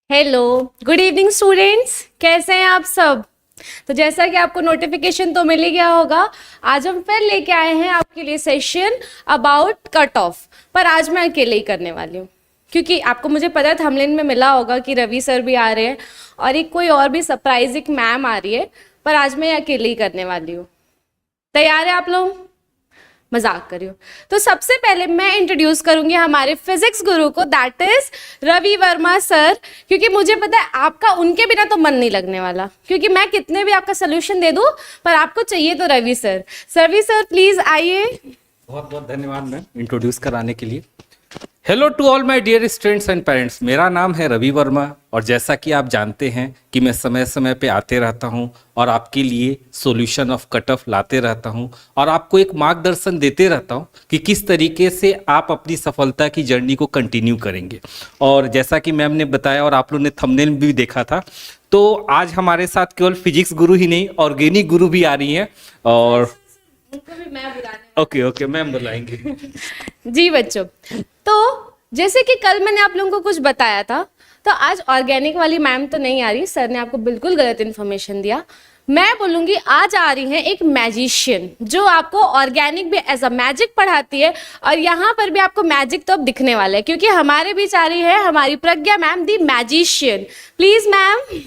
Hello, good evening students. कैसे हैं आप सब? तो जैसा कि आपको नोटिफिकेशन तो मिल ही गया होगा, आज हम फिर लेके आए हैं आपके लिए सेशन अबाउट कट ऑफ। पर आज मैं अकेले ही करने वाली हूँ, क्योंकि आपको मुझे पता है थंबनेल में मिला होगा कि रवि सर भी आ रहे हैं और एक कोई और भी सरप्राइज एक मैम आ रही है, पर आज मैं अकेले ही करने वाली हूँ। तैयार है आप लोग? मजाक करियो। तो सबसे पहले मैं इंट्रोड्यूस करूंगी हमारे फिजिक्स गुरु को, that is Ravi Varma sir. क्योंकि मुझे पता है आपका उनके बिना तो मन नहीं लगने वाला, क्योंकि मैं कितने भी आपका सोल्यूशन दे दूं पर आपको चाहिए तो Ravi sir. Ravi sir please आइए। बहुत बहुत धन्यवाद मैम इंट्रोड्यूस कराने के लिए। Hello to all my dear students and parents, मेरा नाम है रवि वर्मा और जैसा कि आप जानते हैं कि मैं समय समय पे आते रहता हूं और आपके लिए सॉल्यूशन ऑफ कट ऑफ लाते रहता हूं और आपको एक मार्गदर्शन देते रहता हूं कि किस तरीके से आप अपनी सफलता की जर्नी को कंटिन्यू करेंगे। और जैसा कि मैम ने बताया और आप लोगों ने थंबनेल भी देखा था, तो आज हमारे साथ केवल फिजिक्स गुरु ही नहीं, ऑर्गेनिक गुरु भी आ रही हैं और उनको भी मैं बुलाने। ओके मैम बुलाएंगे। जी बच्चों, तो जैसे कि कल मैंने आप लोगों को कुछ बताया था, तो आज ऑर्गेनिक वाली मैम तो नहीं आ रही, सर ने आपको बिल्कुल गलत इन्फॉर्मेशन दिया। मैं बोलूंगी आज आ रही है एक मैजिशियन जो आपको ऑर्गेनिक भी एज अ मैजिक पढ़ाती है, और यहाँ पर भी आपको मैजिक तो अब दिखने वाला है, क्योंकि हमारे बीच आ रही है हमारी Pragya ma'am the magician. Please ma'am.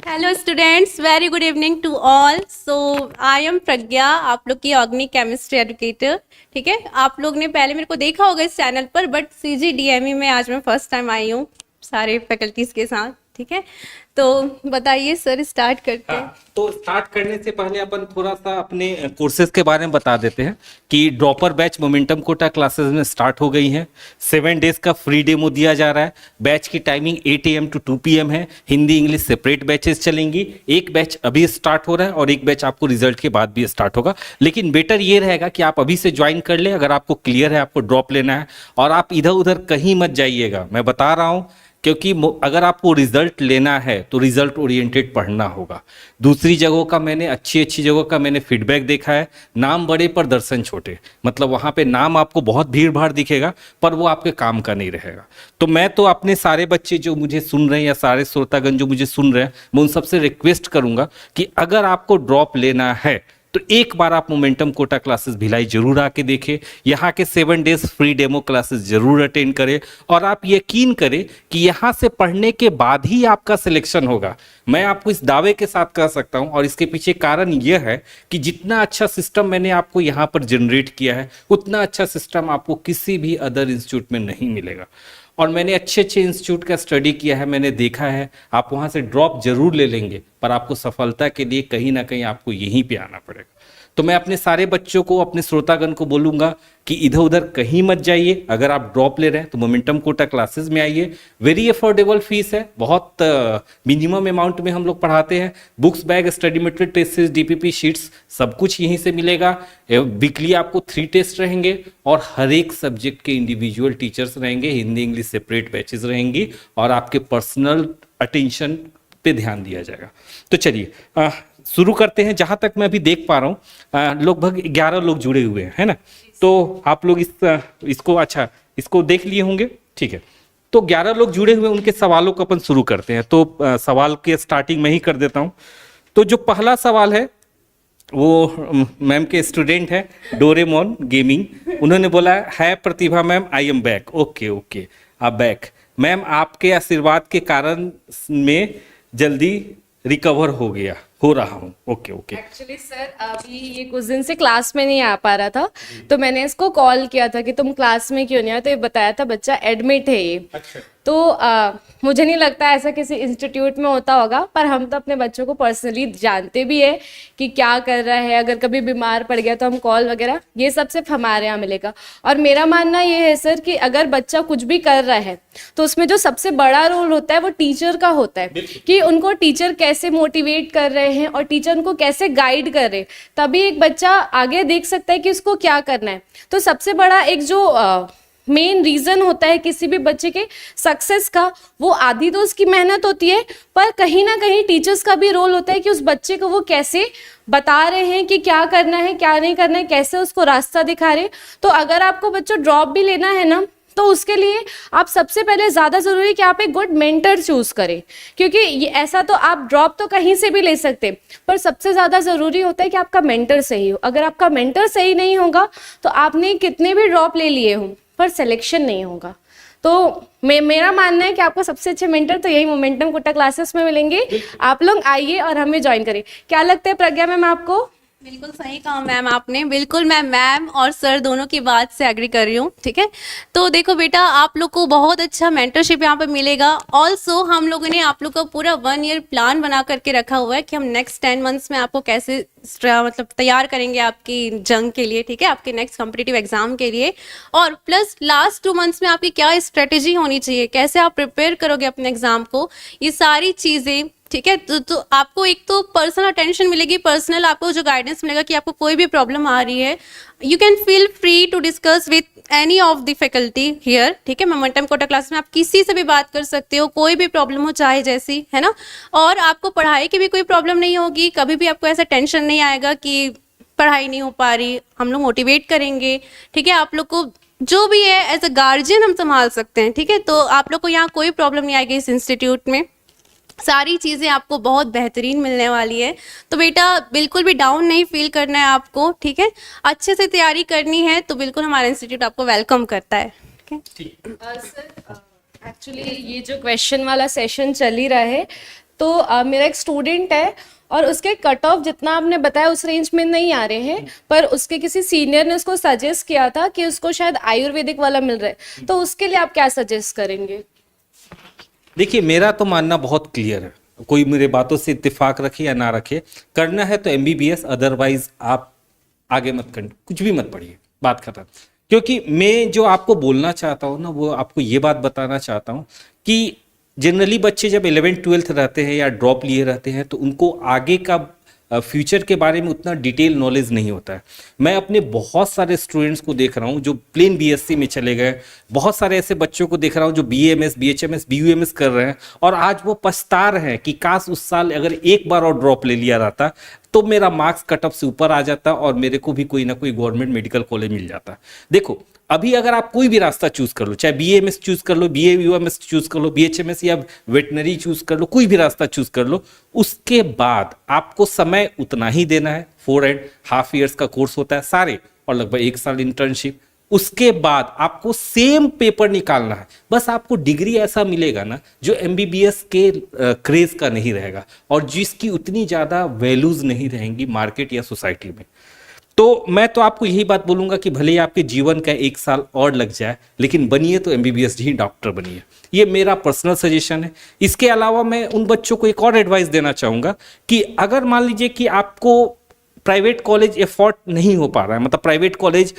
Hello students, very good evening to all. So I am Pragya, आप लोग की ऑर्गेनिक केमिस्ट्री एजुकेटर। ठीक है, आप लोग ने पहले मेरे को देखा होगा इस चैनल पर, बट CGDME में आज मैं फर्स्ट टाइम आई हूँ सारे फैकल्टीज के साथ। ठीक है, तो बताइए सर, स्टार्ट करते हैं। तो स्टार्ट करने से पहले अपन थोड़ा सा अपने कोर्सेज के बारे में बता देते हैं कि dropper batch momentum Kota classes में स्टार्ट हो गई हैं। 7 डेज का फ्री डेमो दिया जा रहा है। बैच की टाइमिंग 8 AM to 2 PM है। हिंदी इंग्लिश सेपरेट बैचेस चलेंगी। एक बैच अभी स्टार्ट हो रहा है और एक बैच आपको रिजल्ट के बाद भी स्टार्ट होगा। लेकिन बेटर ये रहेगा कि आप अभी से ज्वाइन कर ले, अगर आपको क्लियर है आपको ड्रॉप लेना है। और आप इधर उधर कहीं मत जाइएगा, मैं बता रहा हूँ, क्योंकि अगर आपको रिजल्ट लेना है तो रिजल्ट ओरिएंटेड पढ़ना होगा। दूसरी जगहों का मैंने अच्छी जगहों का मैंने फीडबैक देखा है, नाम बड़े पर दर्शन छोटे। मतलब वहाँ पे नाम आपको बहुत भीड़ भाड़ दिखेगा पर वो आपके काम का नहीं रहेगा। तो मैं तो अपने सारे बच्चे जो मुझे सुन रहे हैं या सारे श्रोतागण जो मुझे सुन रहे हैं, मैं उन सबसे रिक्वेस्ट करूंगा कि अगर आपको ड्रॉप लेना है तो एक बार आप मोमेंटम कोटा क्लासेस भिलाई जरूर आके देखें। यहाँ के 7 डेज फ्री डेमो क्लासेस जरूर अटेंड करें और आप यकीन करें कि यहाँ से पढ़ने के बाद ही आपका सिलेक्शन होगा। मैं आपको इस दावे के साथ कह सकता हूँ, और इसके पीछे कारण यह है कि जितना अच्छा सिस्टम मैंने आपको यहाँ पर जनरेट किया है, उतना अच्छा सिस्टम आपको किसी भी अदर इंस्टीट्यूट में नहीं मिलेगा। और मैंने अच्छे इंस्टीट्यूट का स्टडी किया है, मैंने देखा है, आप वहाँ से ड्रॉप जरूर ले लेंगे पर आपको सफलता के लिए कहीं ना कहीं आपको यहीं पे आना पड़ेगा। तो मैं अपने सारे बच्चों को, अपने श्रोतागण को बोलूंगा कि इधर उधर कहीं मत जाइए। अगर आप ड्रॉप ले रहे हैं तो मोमेंटम कोटा क्लासेस में आइए। वेरी अफोर्डेबल फीस है, बहुत मिनिमम अमाउंट में हम लोग पढ़ाते हैं। Books, bag, study material, test, DPP sheets सब कुछ यहीं से मिलेगा। वीकली आपको 3 टेस्ट रहेंगे और हर एक सब्जेक्ट के इंडिविजुअल टीचर्स रहेंगे। हिंदी इंग्लिश सेपरेट बैचेस रहेंगी और आपके पर्सनल अटेंशन पे ध्यान दिया जाएगा। तो चलिए शुरू करते हैं। जहां तक मैं अभी देख पा रहा हूँ लगभग 11 लोग जुड़े हुए हैं, है ना? तो आप लोग इसको देख लिए होंगे, ठीक है। तो 11 लोग जुड़े हुए, उनके सवालों को अपन शुरू करते हैं। तो सवाल के स्टार्टिंग में ही कर देता हूँ। तो जो पहला सवाल है वो मैम के स्टूडेंट है डोरेमोन गेमिंग, उन्होंने बोला है Pratibha ma'am I am back. Okay आप बैक। मैम आपके आशीर्वाद के कारण में जल्दी रिकवर हो रहा हूँ। ओके एक्चुअली सर अभी ये कुछ दिन से क्लास में नहीं आ पा रहा था, तो मैंने इसको कॉल किया था कि तुम क्लास में क्यों नहीं आए, तो ये बताया था बच्चा एडमिट है ये। अच्छा। तो मुझे नहीं लगता ऐसा किसी इंस्टीट्यूट में होता होगा, पर हम तो अपने बच्चों को पर्सनली जानते भी है कि क्या कर रहा है। अगर कभी बीमार पड़ गया तो हम कॉल वगैरह, ये सब सिर्फ हमारे यहाँ मिलेगा। और मेरा मानना ये है सर कि अगर बच्चा कुछ भी कर रहा है तो उसमें जो सबसे बड़ा रोल होता है वो टीचर का होता है, कि उनको टीचर कैसे मोटिवेट कर रहे हैं और टीचर उनको कैसे गाइड कर रहे हैं, तभी एक बच्चा आगे देख सकता है कि उसको क्या करना है। तो सबसे बड़ा एक जो मेन रीजन होता है किसी भी बच्चे के सक्सेस का, वो आधी तो उसकी मेहनत होती है, पर कहीं ना कहीं टीचर्स का भी रोल होता है कि उस बच्चे को वो कैसे बता रहे हैं कि क्या करना है क्या नहीं करना है, कैसे उसको रास्ता दिखा रहे। तो अगर आपको बच्चों ड्रॉप भी लेना है ना, तो उसके लिए आप सबसे पहले ज़्यादा ज़रूरी कि आप एक गुड मेंटर चूज़ करें, क्योंकि ये ऐसा तो आप ड्रॉप तो कहीं से भी ले सकते, पर सबसे ज़्यादा ज़रूरी होता है कि आपका मेंटर सही हो। अगर आपका मेंटर सही नहीं होगा तो आपने कितने भी ड्रॉप ले लिए हों पर सिलेक्शन नहीं होगा। तो मेरा मानना है कि आपको सबसे अच्छे मेंटर तो यही मोमेंटम कोटा क्लासेस में मिलेंगे। आप लोग आइए और हमें ज्वाइन करें। क्या लगता है प्रज्ञा मैम आपको? बिल्कुल सही कहा मैम आपने, बिल्कुल मैं मैम और सर दोनों की बात से एग्री कर रही हूँ। ठीक है, तो देखो बेटा, आप लोग को बहुत अच्छा मेंटरशिप यहाँ पे मिलेगा। ऑल्सो हम लोगों ने आप लोग का पूरा 1 ईयर प्लान बना करके रखा हुआ है कि हम नेक्स्ट 10 मंथ्स में आपको कैसे मतलब तैयार करेंगे आपकी जंग के लिए, ठीक है, आपके नेक्स्ट कॉम्पिटिटिव एग्जाम के लिए। और प्लस लास्ट 2 मंथ्स में आपकी क्या स्ट्रेटेजी होनी चाहिए, कैसे आप प्रिपेयर करोगे अपने एग्जाम को, ये सारी चीज़ें, ठीक है। तो आपको एक तो पर्सनल अटेंशन मिलेगी, पर्सनल आपको जो गाइडेंस मिलेगा कि आपको कोई भी प्रॉब्लम आ रही है, you can feel free to discuss with any of the faculty here, ठीक है। मोमेंटम कोटा क्लास में आप किसी से भी बात कर सकते हो, कोई भी प्रॉब्लम हो चाहे जैसी, है ना। और आपको पढ़ाई की भी कोई प्रॉब्लम नहीं होगी, कभी भी आपको ऐसा टेंशन नहीं आएगा कि पढ़ाई नहीं हो पा रही, हम लोग मोटिवेट करेंगे, ठीक है। आप लोग को जो भी है एज अ गार्जियन हम संभाल सकते हैं, ठीक है। तो आप लोग को यहाँ कोई प्रॉब्लम नहीं आएगी इस इंस्टीट्यूट में, सारी चीज़ें आपको बहुत बेहतरीन मिलने वाली है। तो बेटा बिल्कुल भी डाउन नहीं फील करना है आपको, ठीक है। अच्छे से तैयारी करनी है तो बिल्कुल हमारा इंस्टीट्यूट आपको वेलकम करता है, ठीक है। सर एक्चुअली ये जो क्वेश्चन वाला सेशन चल ही रहा है, तो मेरा एक स्टूडेंट है और उसके कट ऑफ जितना आपने बताया उस रेंज में नहीं आ रहे हैं, पर उसके किसी सीनियर ने उसको सजेस्ट किया था कि उसको शायद आयुर्वेदिक वाला मिल रहा है, तो उसके लिए आप क्या सजेस्ट करेंगे? देखिए, मेरा तो मानना बहुत क्लियर है, कोई मेरे बातों से इत्तेफाक रखे या ना रखे, करना है तो MBBS, अदरवाइज आप आगे मत कर, कुछ भी मत पढ़िए, बात खत्म। क्योंकि मैं जो आपको बोलना चाहता हूँ ना, वो आपको ये बात बताना चाहता हूँ कि जनरली बच्चे जब 11th 12th रहते हैं या ड्रॉप लिए रहते हैं तो उनको आगे का फ्यूचर के बारे में उतना डिटेल नॉलेज नहीं होता है। मैं अपने बहुत सारे स्टूडेंट्स को देख रहा हूँ जो प्लेन BSc में चले गए, बहुत सारे ऐसे बच्चों को देख रहा हूँ जो BAMS, BHMS, BUMS कर रहे हैं और आज वो पछता रहे हैं कि काश उस साल अगर एक बार और ड्रॉप ले लिया रहता तो मेरा मार्क्स कट ऑफ से ऊपर आ जाता और मेरे को भी कोई ना कोई गवर्नमेंट मेडिकल कॉलेज मिल जाता। देखो, अभी अगर आप कोई भी रास्ता चूज कर लो, चाहे BAMS चूज कर लो, BAUMS चूज कर लो, BHMS या वेटनरी चूज कर लो, कोई भी रास्ता चूज कर लो, उसके बाद आपको समय उतना ही देना है। 4.5 years का कोर्स होता है सारे, और लगभग 1 साल इंटर्नशिप। उसके बाद आपको सेम पेपर निकालना है, बस आपको डिग्री ऐसा मिलेगा ना जो MBBS के क्रेज का नहीं रहेगा और जिसकी उतनी ज्यादा वैल्यूज नहीं रहेंगी मार्केट या सोसाइटी में। तो मैं तो आपको यही बात बोलूंगा कि भले ही आपके जीवन का 1 साल और लग जाए, लेकिन बनिए तो MBBS ही डॉक्टर बनिए। ये मेरा पर्सनल सजेशन है। इसके अलावा मैं उन बच्चों को एक और एडवाइस देना चाहूँगा कि अगर मान लीजिए कि आपको प्राइवेट कॉलेज एफोर्ड नहीं हो पा रहा है, मतलब प्राइवेट कॉलेज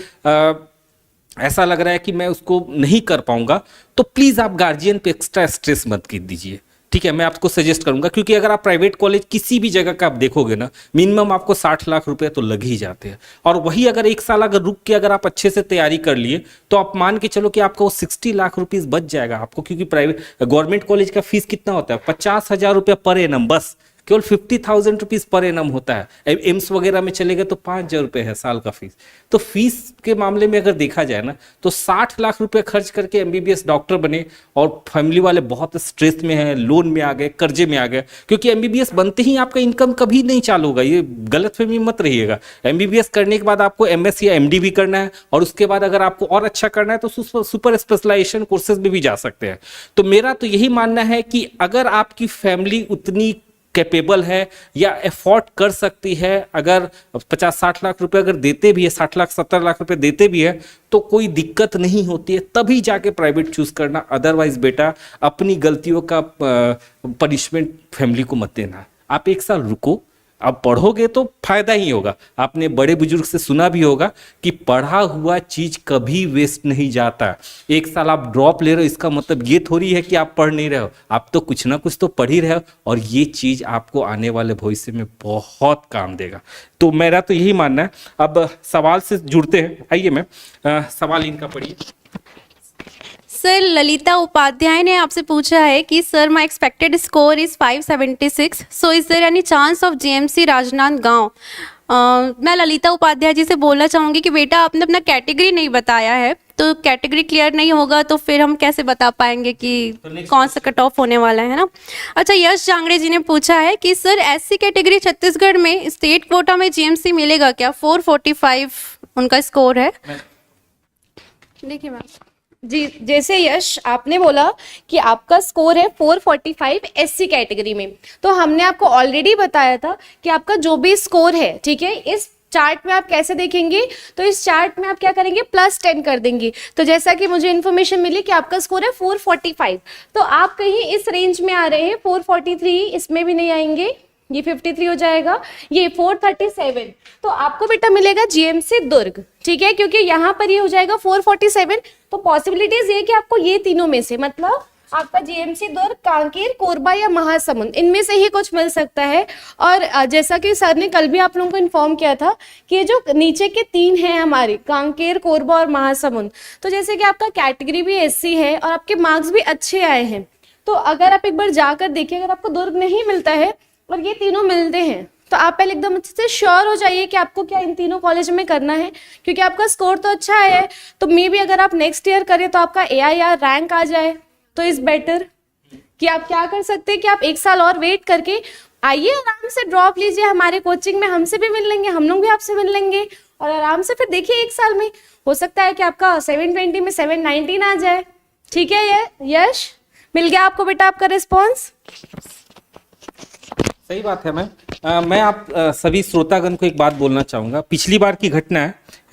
ऐसा लग रहा है कि मैं उसको नहीं कर पाऊंगा, तो प्लीज़ आप गार्जियन पे एक्स्ट्रा स्ट्रेस मत कीजिए दीजिए, ठीक है। मैं आपको सजेस्ट करूंगा, क्योंकि अगर आप प्राइवेट कॉलेज किसी भी जगह का आप देखोगे ना, मिनिमम आपको 60 लाख रुपए तो लग ही जाते हैं। और वही अगर 1 साल अगर रुक के अगर आप अच्छे से तैयारी कर लिए तो आप मान के चलो कि आपका वो 60 लाख रुपीस बच जाएगा आपको। क्योंकि प्राइवेट गवर्नमेंट कॉलेज का फीस कितना होता है? 50,000 रुपया पर एनम, बस केवल 50,000 रुपीज पर एनम होता है। एम्स वगैरह में चले गए तो 5,000 रुपये है साल का फीस। तो फीस के मामले में अगर देखा जाए ना, तो 60 लाख रुपए खर्च करके MBBS डॉक्टर बने और फैमिली वाले बहुत स्ट्रेस में हैं, लोन में आ गए, कर्जे में आ गए। क्योंकि MBBS बनते ही आपका इनकम कभी नहीं चालू होगा, ये गलतफहमी मत रहिएगा। MBBS करने के बाद आपको MS या MD भी करना है, और उसके बाद अगर आपको और अच्छा करना है तो सुपर स्पेशलाइजेशन कोर्सेज में भी जा सकते हैं। तो मेरा तो यही मानना है कि अगर आपकी फैमिली उतनी कैपेबल है या एफोर्ड कर सकती है, अगर 50-60 लाख रुपए अगर देते भी है, 60 लाख 70 लाख रुपए देते भी है, तो कोई दिक्कत नहीं होती है, तभी जाके प्राइवेट चूज करना। अदरवाइज बेटा अपनी गलतियों का पनिशमेंट फैमिली को मत देना। आप 1 साल रुको, अब पढ़ोगे तो फायदा ही होगा। आपने बड़े बुजुर्ग से सुना भी होगा कि पढ़ा हुआ चीज कभी वेस्ट नहीं जाता। 1 साल आप ड्रॉप ले रहे हो, इसका मतलब ये थोड़ी है कि आप पढ़ नहीं रहे हो, आप तो कुछ ना कुछ तो पढ़ ही रहे हो, और ये चीज आपको आने वाले भविष्य में बहुत काम देगा। तो मेरा तो यही मानना है। अब सवाल से जुड़ते हैं, आइए मैम सवाल इनका पढ़िए। सर ललिता उपाध्याय ने आपसे पूछा है कि sir my expected score is 576, so is there any chance of GMC Rajnandgaon मैं ललिता उपाध्याय जी से बोलना चाहूँगी कि बेटा आपने अपना कैटेगरी नहीं बताया है, तो कैटेगरी क्लियर नहीं होगा तो फिर हम कैसे बता पाएंगे कि कौन सा कट ऑफ होने वाला है ना। अच्छा, यश जांगड़े जी ने पूछा है कि सर एससी कैटेगरी छत्तीसगढ़ में स्टेट कोटा में जीएमसी मिलेगा क्या? 445 उनका स्कोर है। देखिए मैम जी, जैसे यश आपने बोला कि आपका स्कोर है 445 एससी कैटेगरी में, तो हमने आपको ऑलरेडी बताया था कि आपका जो भी स्कोर है, ठीक है, इस चार्ट में आप कैसे देखेंगे, तो इस चार्ट में आप क्या करेंगे, +10 कर देंगे। तो जैसा कि मुझे इन्फॉर्मेशन मिली कि आपका स्कोर है 445, तो आप कहीं इस रेंज में आ रहे हैं। 443 इसमें भी नहीं आएंगे, ये 53 हो जाएगा, ये 437, तो आपको बेटा मिलेगा जीएमसी दुर्ग, ठीक है, क्योंकि यहाँ पर ये हो जाएगा 447। तो पॉसिबिलिटीज ये कि आपको ये तीनों में से, मतलब आपका जीएमसी दुर्ग, कांकेर, कोरबा या महासमुंद, इनमें से ही कुछ मिल सकता है। और जैसा कि सर ने कल भी आप लोगों को इन्फॉर्म किया था कि ये जो नीचे के 3 हैं हमारे, कांकेर, कोरबा और महासमुंद, तो जैसे कि आपका कैटेगरी भी एससी है और आपके मार्क्स भी अच्छे आए हैं, तो अगर आप एक बार जाकर देखिए, अगर आपको दुर्ग नहीं मिलता है और ये तीनों मिलते हैं, तो आप पहले एकदम अच्छे से श्योर हो जाइए कि आपको क्या इन तीनों कॉलेज में करना है, क्योंकि आपका स्कोर तो अच्छा आया है। तो मे बी अगर आप नेक्स्ट ईयर करें तो आपका AIR रैंक आ जाए, तो इज बेटर कि आप क्या कर सकते हैं कि आप 1 साल और वेट करके आइए, आराम से ड्रॉप लीजिए हमारे कोचिंग में, हमसे भी मिल लेंगे, हम लोग भी आपसे मिल लेंगे, और आराम से फिर देखिए 1 साल में हो सकता है कि आपका 720 में 719 आ जाए। ठीक है, ये यश मिल गया आपको बेटा आपका रिस्पॉन्स? सही बात है मैम। मैं आप सभी श्रोतागण को एक बात बोलना चाहूँगा। पिछली बार की घटना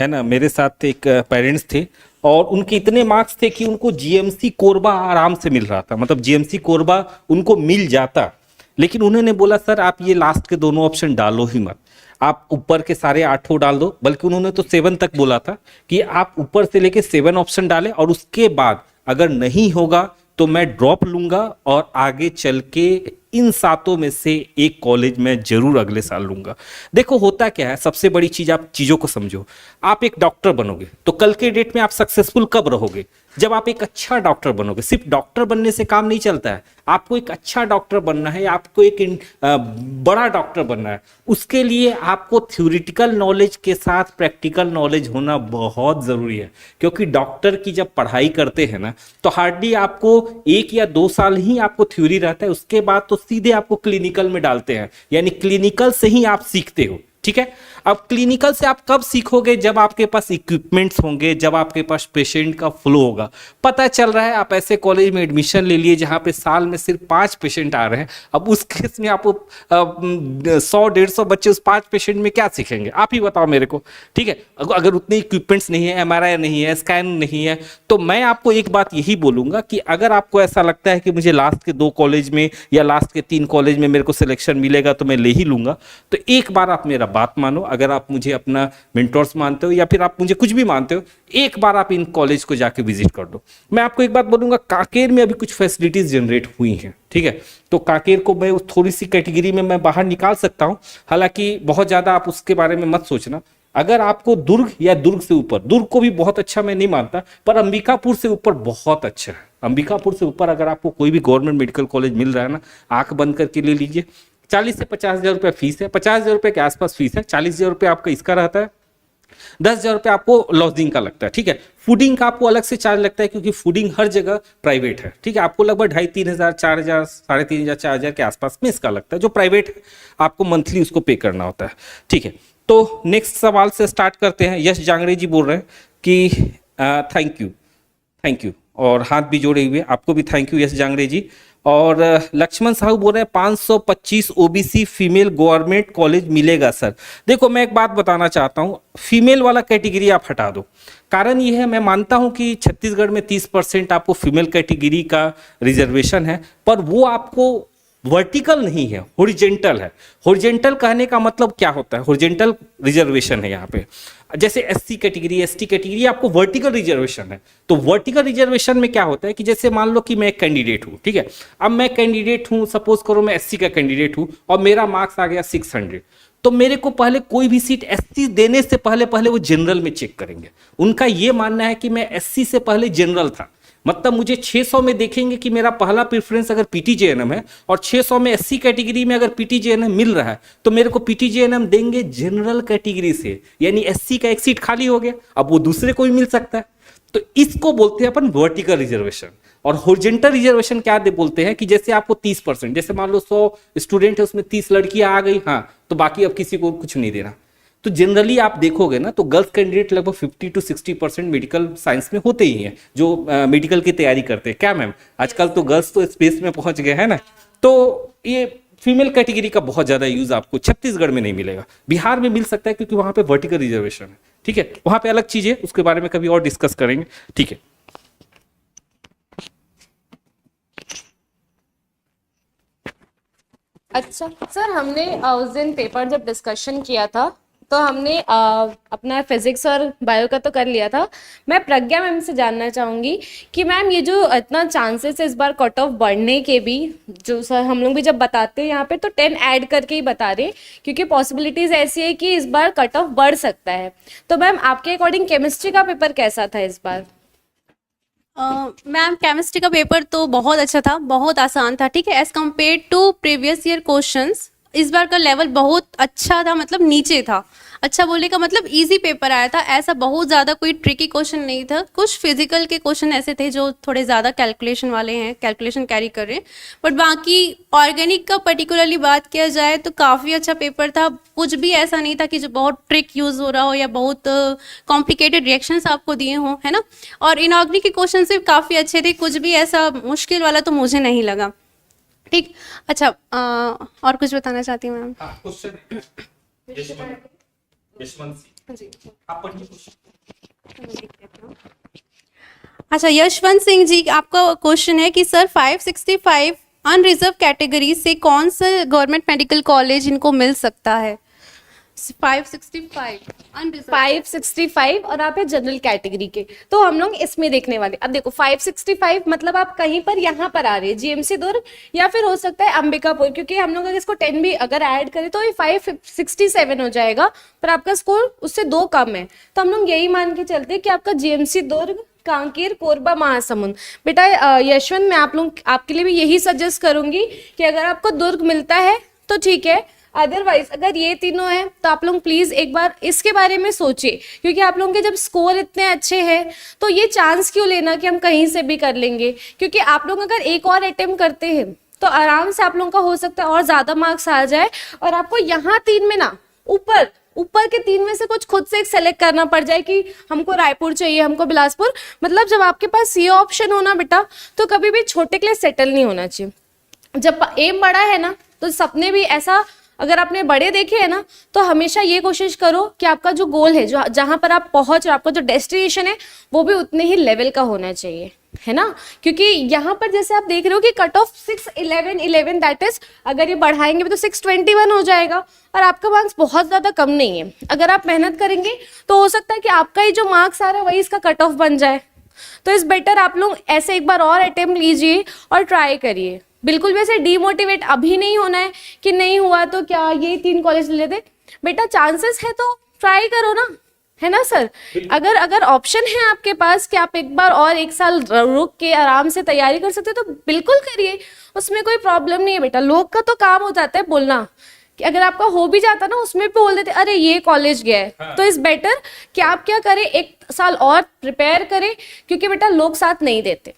है ना, मेरे साथ एक पेरेंट्स थे और उनके इतने मार्क्स थे कि उनको जीएमसी कोरबा आराम से मिल रहा था, मतलब जीएमसी कोरबा उनको मिल जाता, लेकिन उन्होंने बोला सर आप ये लास्ट के दोनों ऑप्शन डालो ही मत, आप ऊपर के सारे 8 डाल दो। बल्कि उन्होंने तो 7 तक बोला था कि आप ऊपर से लेके 7 ऑप्शन डालें और उसके बाद अगर नहीं होगा तो मैं ड्रॉप लूंगा और आगे चल के इन 7 में से एक कॉलेज में जरूर अगले साल लूंगा। देखो होता क्या है, सबसे बड़ी चीज आप चीजों को समझो। आप एक डॉक्टर बनोगे तो कल के डेट में आप सक्सेसफुल कब रहोगे? जब आप एक अच्छा डॉक्टर बनोगे। सिर्फ डॉक्टर बनने से काम नहीं चलता है, आपको एक अच्छा डॉक्टर बनना है, आपको एक बड़ा डॉक्टर बनना है। उसके लिए आपको थ्योरेटिकल नॉलेज के साथ प्रैक्टिकल नॉलेज होना बहुत जरूरी है, क्योंकि डॉक्टर की जब पढ़ाई करते हैं ना तो हार्डली आपको 1 या 2 साल ही आपको थ्योरी रहता है, उसके बाद तो सीधे आपको क्लिनिकल में डालते हैं, यानी क्लिनिकल से ही आप सीखते हो। ठीक है, अब क्लिनिकल से आप कब सीखोगे? जब आपके पास इक्विपमेंट्स होंगे, जब आपके पास पेशेंट का फ्लो होगा। पता चल रहा है आप ऐसे कॉलेज में एडमिशन ले लिए जहां पे साल में सिर्फ 5 पेशेंट आ रहे हैं, अब उस केस में आपको 100-150 बच्चे उस 5 पेशेंट में क्या सीखेंगे? आप ही बताओ मेरे को। ठीक है, अगर उतने इक्विपमेंट्स नहीं है, MRI नहीं है, स्कैन नहीं है, तो मैं आपको एक बात यही बोलूंगा कि अगर आपको ऐसा लगता है कि मुझे लास्ट के 2 कॉलेज में या लास्ट के 3 कॉलेज में मेरे को सिलेक्शन मिलेगा तो मैं ले ही लूंगा, तो एक बार आप मेरा बात मानो। अगर आप मुझे अपना मेंटोर्स मानते हो या फिर आप मुझे कुछ भी मानते हो, एक बार आप इन कॉलेज को जाके विजिट कर दो। मैं आपको एक बात बोलूंगा, कांकेर में अभी कुछ फैसिलिटीज जनरेट हुई हैं। ठीक है, तो कांकेर को मैं थोड़ी सी कैटेगरी में मैं बाहर निकाल सकता हूं, हालांकि बहुत ज्यादा आप उसके बारे में मत सोचना। अगर आपको दुर्ग या दुर्ग से ऊपर, दुर्ग को भी बहुत अच्छा मैं नहीं मानता, पर अंबिकापुर से ऊपर बहुत अच्छा है। अंबिकापुर से ऊपर अगर आपको कोई भी गवर्नमेंट मेडिकल कॉलेज मिल रहा है ना, आंख बंद करके ले लीजिए। 40 से 50,000 रुपये फीस है, 50,000 रुपये के आसपास फीस है। 40,000 रुपये आपका इसका रहता है, 10,000 रुपये आपको लॉजिंग का लगता है। ठीक है, फूडिंग का आपको अलग से चार्ज लगता है, क्योंकि फूडिंग हर जगह प्राइवेट है। ठीक है, आपको लगभग 2,500-3,000, 4,000, 3,500, 4,000 के आसपास में इसका लगता है, जो प्राइवेट है, आपको मंथली उसको पे करना होता है। ठीक है, तो नेक्स्ट सवाल से स्टार्ट करते हैं। यश जांगड़े जी बोल रहे हैं कि थैंक यू, और हाथ भी जोड़े हुए, आपको भी थैंक यू यश जांगड़े जी। और लक्ष्मण साहू बोल रहे हैं 525 ओबीसी फीमेल गवर्नमेंट कॉलेज मिलेगा सर। देखो मैं एक बात बताना चाहता हूं, फीमेल वाला कैटेगरी आप हटा दो। कारण ये है, मैं मानता हूं कि छत्तीसगढ़ में 30% आपको फीमेल कैटेगरी का रिजर्वेशन है, पर वो आपको वर्टिकल नहीं है, हॉरिजेंटल है। हॉरिजेंटल कहने का मतलब क्या होता है? हॉरिजेंटल रिजर्वेशन है यहाँ पे। जैसे एससी कैटेगरी, एसटी कैटेगरी, आपको वर्टिकल रिजर्वेशन है। तो वर्टिकल रिजर्वेशन में क्या होता है कि जैसे मान लो कि मैं एक कैंडिडेट हूँ, ठीक है, अब मैं कैंडिडेट हूँ, सपोज करो मैं एससी का कैंडिडेट हूँ और मेरा मार्क्स आ गया 600, तो मेरे को पहले कोई भी सीट एससी देने से पहले वो जनरल में चेक करेंगे। उनका ये मानना है कि मैं एससी से पहले जनरल था, मतलब मुझे 600 में देखेंगे कि मेरा पहला प्रेफरेंस अगर पीटीजेएनएम है और 600 में एससी कैटेगरी में अगर पीटीजेएनएम मिल रहा है तो मेरे को पीटीजेएनएम देंगे जनरल कैटेगरी से, यानी एससी का एक सीट खाली हो गया, अब वो दूसरे को भी मिल सकता है। तो इसको बोलते हैं अपन वर्टिकल रिजर्वेशन। और हॉरिजॉन्टल रिजर्वेशन क्या बोलते हैं कि जैसे आपको 30%, जैसे मान लो 100 स्टूडेंट है उसमें 30 लड़कियां आ गई, हाँ, तो बाकी अब किसी को कुछ नहीं देना। तो जनरली आप देखोगे ना तो गर्ल्स कैंडिडेट लगभग 50 to 60% मेडिकल साइंस में होते ही हैं जो मेडिकल की तैयारी करते हैं। क्या मैम, आजकल तो गर्ल्स तो स्पेस में पहुंच गए हैं ना, तो ये फीमेल कैटेगरी का बहुत ज्यादा यूज आपको छत्तीसगढ़ में नहीं मिलेगा, बिहार में मिल सकता है क्योंकि वहां पे वर्टिकल रिजर्वेशन है। ठीक है, वहां पे अलग चीज है, उसके बारे में कभी और डिस्कस करेंगे। ठीक है, अच्छा सर, हमने उस दिन पेपर जब डिस्कशन किया था तो हमने अपना फिजिक्स और बायो का तो कर लिया था। मैं प्रज्ञा मैम से जानना चाहूँगी कि मैम ये जो इतना चांसेस है इस बार कट ऑफ बढ़ने के भी, जो सर हम लोग भी जब बताते हैं यहाँ पे तो 10 ऐड करके ही बता रहे, क्योंकि पॉसिबिलिटीज़ ऐसी है कि इस बार कट ऑफ बढ़ सकता है। तो मैम आपके अकॉर्डिंग केमिस्ट्री का पेपर कैसा था इस बार? मैम केमिस्ट्री का पेपर तो बहुत अच्छा था, बहुत आसान था। ठीक है, as compare to previous year questions इस बार का लेवल बहुत अच्छा था, मतलब नीचे था। अच्छा बोलने का मतलब इजी पेपर आया था, ऐसा बहुत ज़्यादा कोई ट्रिकी क्वेश्चन नहीं था। कुछ फिजिकल के क्वेश्चन ऐसे थे जो थोड़े ज़्यादा कैलकुलेशन वाले हैं, कैलकुलेशन कैरी कर रहे हैं, बट बाकी ऑर्गेनिक का पर्टिकुलरली बात किया जाए तो काफ़ी अच्छा पेपर था। कुछ भी ऐसा नहीं था कि जो बहुत ट्रिक यूज़ हो रहा हो या बहुत कॉम्प्लिकेटेड रिएक्शंस आपको दिए हों, है ना। और इनऑर्गेनिक के क्वेश्चन भी काफ़ी अच्छे थे, कुछ भी ऐसा मुश्किल वाला तो मुझे नहीं लगा। ठीक, अच्छा और कुछ बताना चाहती हूँ मैम? अच्छा, यशवंत सिंह जी, आपका क्वेश्चन है कि सर 565 अनरिजर्व कैटेगरी से कौन सा गवर्नमेंट मेडिकल कॉलेज इनको मिल सकता है? 565 अनरिजर्व, 565 और आप है जनरल कैटेगरी के, तो हम लोग इसमें देखने वाले। अब देखो 565 मतलब आप कहीं पर यहाँ पर आ रहे हैं जीएमसी दुर्ग या फिर हो सकता है अंबिकापुर, क्योंकि हम लोग अगर इसको 10 भी अगर ऐड करें तो ये 567 हो जाएगा, पर आपका स्कोर उससे 2 कम है। तो हम लोग यही मान के चलते हैं कि आपका जीएमसी दुर्ग, कांकेर, कोरबा, महासमुंद। बेटा यशवंत, मैं आप लोग आपके लिए भी यही सजेस्ट करूंगी कि अगर आपको दुर्ग मिलता है तो ठीक है, अदरवाइज अगर ये तीनों हैं तो आप लोग प्लीज एक बार इसके बारे में सोचिए, क्योंकि आप लोगों के जब स्कोर इतने अच्छे हैं तो ये चांस क्यों लेना कि हम कहीं से भी कर लेंगे, क्योंकि आप लोग अगर एक और अटेम्प्ट करते हैं तो आराम से आप लोगों का हो सकता है और ज्यादा मार्क्स आ जाए, और आपको यहाँ 3 में ना ऊपर के 3 में से कुछ खुद से एक सेलेक्ट करना पड़ जाए कि हमको रायपुर चाहिए, हमको बिलासपुर। मतलब जब आपके पास ये ऑप्शन हो ना बेटा, तो कभी भी छोटे के लिए सेटल नहीं होना चाहिए। जब एम बड़ा है ना तो सपने भी ऐसा, अगर आपने बड़े देखे हैं ना तो हमेशा ये कोशिश करो कि आपका जो गोल है, जो जहां पर आप पहुंच, आपका जो डेस्टिनेशन है वो भी उतने ही लेवल का होना चाहिए, है ना। क्योंकि यहाँ पर जैसे आप देख रहे हो कि कट ऑफ 611 दैट इज, अगर ये बढ़ाएंगे तो 621 हो जाएगा, और आपका मार्क्स बहुत ज्यादा कम नहीं है। अगर आप मेहनत करेंगे तो हो सकता है कि आपका ही जो मार्क्स आ रहा है वही इसका कट ऑफ बन जाए। तो इस बेटर आप लोग ऐसे एक बार और अटेम्प्ट लीजिए और ट्राई करिए। बिल्कुल भी ऐसे डीमोटिवेट अभी नहीं होना है कि नहीं हुआ तो क्या ये 3 कॉलेज ले लेते। बेटा चांसेस है तो ट्राई करो ना, है ना सर। अगर ऑप्शन है आपके पास कि आप एक बार और 1 साल रुक के आराम से तैयारी कर सकते हो तो बिल्कुल करिए, उसमें कोई प्रॉब्लम नहीं है बेटा। लोग का तो काम हो जाता है बोलना, कि अगर आपका हो भी जाता ना उसमें भी बोल देते अरे ये कॉलेज गया है। हाँ। तो इस बेटर कि आप क्या करें, 1 साल और प्रिपेयर करें, क्योंकि बेटा लोग साथ नहीं देते।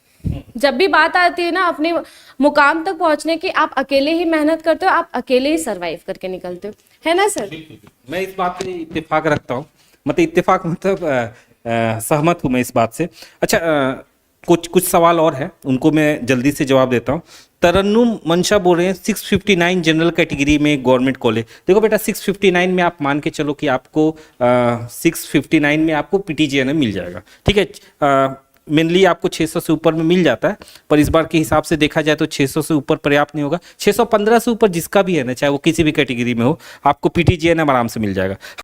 जब भी बात आती है ना अपने मुकाम तक पहुंचने की, आप अकेले ही मेहनत करते हो, आप अकेले ही सरवाइव करके निकलते हो, है ना सर। मैं इस बात पे इत्तेफाक रखता हूँ, सहमत हूँ मैं इस बात से। अच्छा, कुछ सवाल और है, उनको मैं जल्दी से जवाब देता हूँ। तरन्नुम मंशा बोल रहे हैं 659 जनरल कैटेगरी में गवर्नमेंट कॉलेज। देखो बेटा 659 में आप मान के चलो कि आपको 659 में आपको पीटीजेएनएम मिल जाएगा, ठीक है। मेनली आपको 600 से ऊपर में मिल जाता है, पर इस बार के हिसाब से देखा जाए तो 600 से ऊपर पर्याप्त नहीं होगा। 615 से ऊपर जिसका भी है ना, चाहे वो किसी भी कैटेगरी में हो, आपको पीटीजेएनएम आराम से मिल जाएगा।